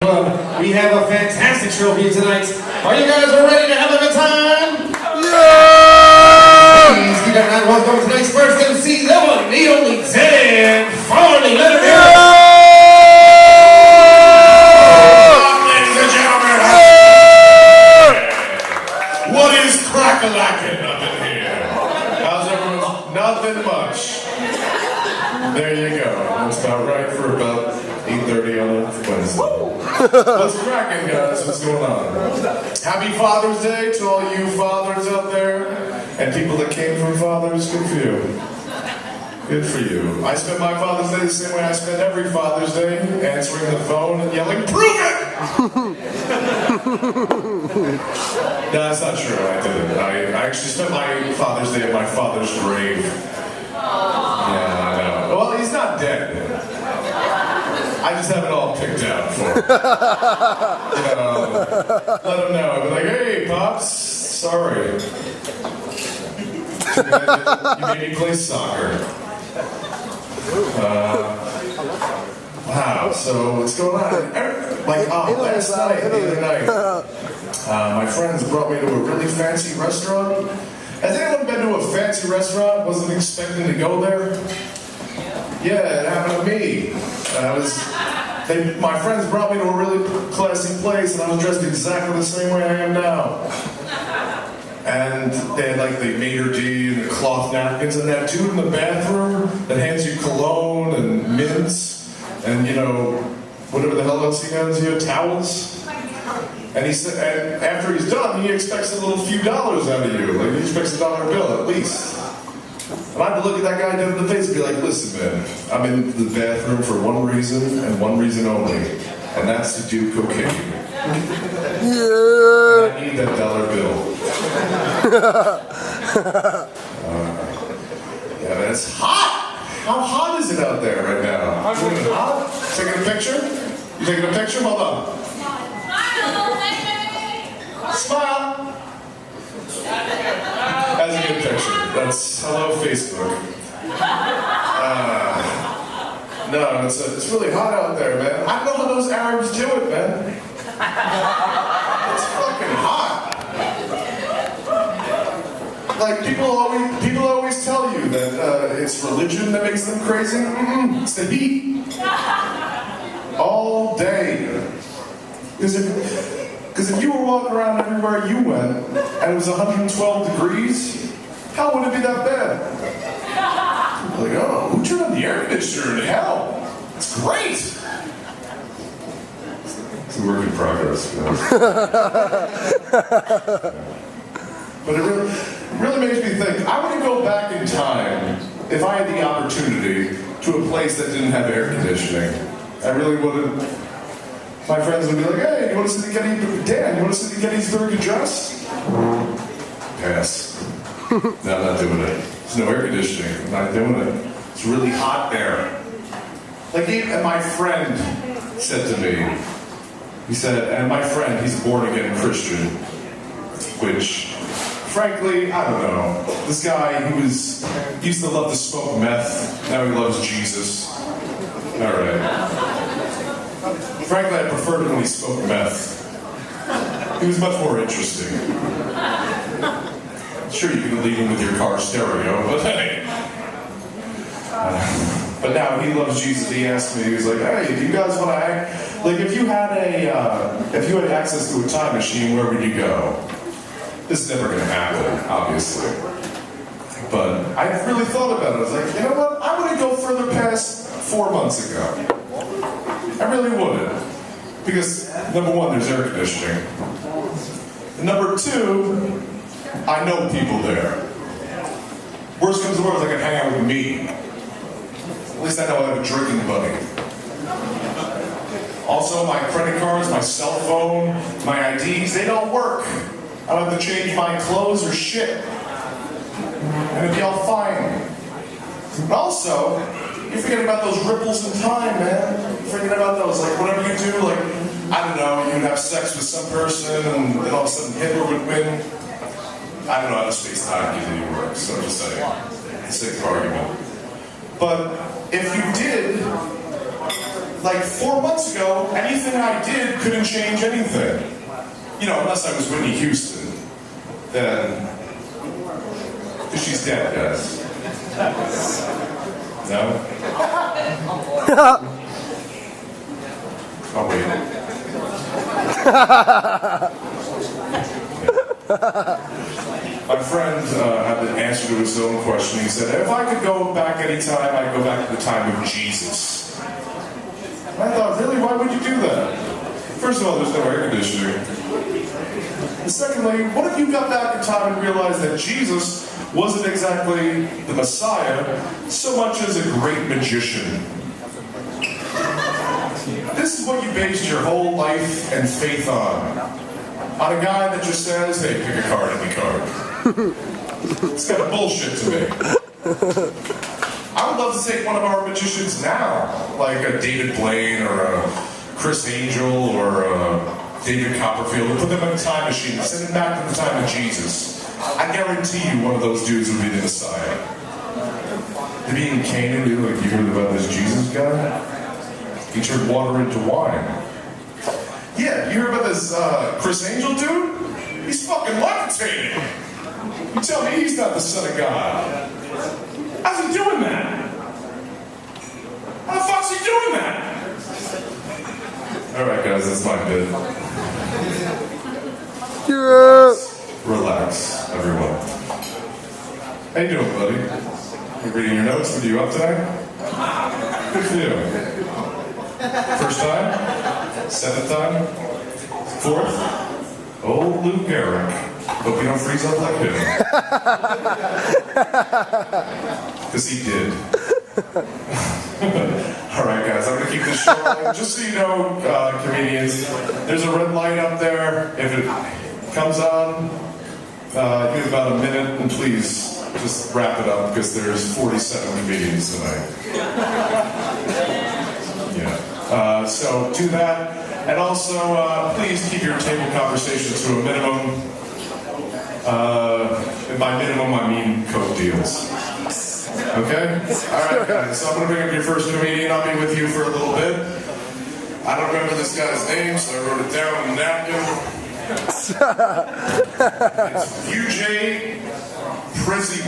Club. We have a fantastic show for you tonight. Are you guys ready to have a good time? Yeah! Please give that round welcome to tonight's first MC, the one, the only, Dan Farley. Let him hear it. Ladies and gentlemen. What is crack-a-lackin' up in here? How's everyone? Nothing much. There you go. That's about right for about 8:30 on a Wednesday. What's cracking, guys? What's going on? Happy Father's Day to all you fathers out there and people that came from fathers. Good for you. Good for you. I spent my Father's Day the same way I spend every Father's Day, answering the phone and yelling, "Prove it!" No, that's not true. I didn't. I actually spent my Father's Day at my father's grave. Yeah, I know. Well, he's not dead. I just have it all picked out for him. Let him know. I'll be like, "Hey, Pops, sorry. You made me play soccer." Wow, so what's going on? Last night, the other night, my friends brought me to a really fancy restaurant. Has anyone been to a fancy restaurant? Wasn't expecting to go there? Yeah, it happened to me. My friends brought me to a really classy place, and I was dressed exactly the same way I am now. And they had like the maitre d' and the cloth napkins, and that dude in the bathroom that hands you cologne and mints, and whatever the hell else he hands you, towels. And he said, and after he's done, he expects a little few dollars out of you. Like he expects a $1 bill at least. And I have to look at that guy down in the face and be like, "Listen, man, I'm in the bathroom for one reason and one reason only, and that's to do cocaine. And I need that $1 bill." Yeah, man, it's hot. How hot is it out there right now? Is it hot? Taking a picture? You taking a picture? Hold on. Smile. That's a good picture. That's hello Facebook. No, it's really hot out there, man. I don't know how those Arabs do it, man. It's fucking hot. Like people always tell you that it's religion that makes them crazy. It's the heat. All day. Because if you were walking around everywhere you went and it was 112 degrees, how would it be that bad? Like, oh, who turned on the air conditioner in hell? It's great. It's a work in progress, guys. But it really makes me think, I want to go back in time if I had the opportunity to a place that didn't have air conditioning. I really would. My friends would be like, "Hey, you want to see the Gettysburg Address?" Pass. No, I'm not doing it. There's no air conditioning. I'm not doing it. It's really hot there. And my friend said to me, he said, and my friend, he's a born-again Christian, which, frankly, I don't know. This guy, he used to love to smoke meth. Now he loves Jesus. All right. Frankly, I preferred him when he smoked meth. He was much more interesting. Sure, you can leave him with your car stereo, but hey. But now he loves Jesus. He asked me, he was like, "Hey, do you guys want to act? Like, if you had access to a time machine, where would you go?" This is never going to happen, obviously. But I really thought about it. I was like, you know what? I want to go further past 4 months ago. I really would. Because, number one, there's air conditioning. And number two, I know people there. Worst comes to worst, they can hang out with me. At least I know I have a drinking buddy. Also, my credit cards, my cell phone, my IDs, they don't work. I don't have to change my clothes or shit. And it'd be all fine. And also, you're forgetting about those ripples in time, man. You're forgetting about those, like whatever you do, like, I don't know, you'd have sex with some person and then all of a sudden Hitler would win. I don't know how the space-time continuum works, so I'm just saying. For the sake of argument. But if you did like 4 months ago, anything I did couldn't change anything. You know, unless I was Whitney Houston. Then, she's dead, guys. No? Oh, wait. My friend had the answer to his own question. He said, if I could go back anytime, I'd go back to the time of Jesus. And I thought, really, why would you do that? First of all, there's no air conditioning. And secondly, what if you got back in time and realized that Jesus wasn't exactly the Messiah so much as a great magician? This is what you based your whole life and faith on a guy that just says, hey, pick a card, any card. It's kind of bullshit to me. I would love to take one of our magicians now, like a David Blaine or a Chris Angel or a David Copperfield, and put them in a time machine and send them back to the time of Jesus. I guarantee you one of those dudes would be the Messiah. They'd be in Canaan, you heard about this Jesus guy? He turned water into wine. Yeah, you heard about this Chris Angel dude? He's fucking levitating. You tell me he's not the son of God. How's he doing that? How the fuck's he doing that? Alright guys, that's my bit. Relax, everyone. How you doing, buddy? You reading your notes? What are you up tonight? Good for you. First time? Seventh time? Fourth? Old Lou Gehrig. Hope you don't freeze up like him. Because he did. Alright guys, I'm going to keep this short. Just so you know, comedians, there's a red light up there. If it comes on, give it about a minute, and please, just wrap it up, because there's 47 comedians tonight. Yeah. So do that, and also please keep your table conversations to a minimum. And by minimum, I mean Coke deals. Okay? Alright guys, so I'm going to bring up your first comedian. I'll be with you for a little bit. I don't remember this guy's name, so I wrote it down on the napkin. It's UJ Prezi.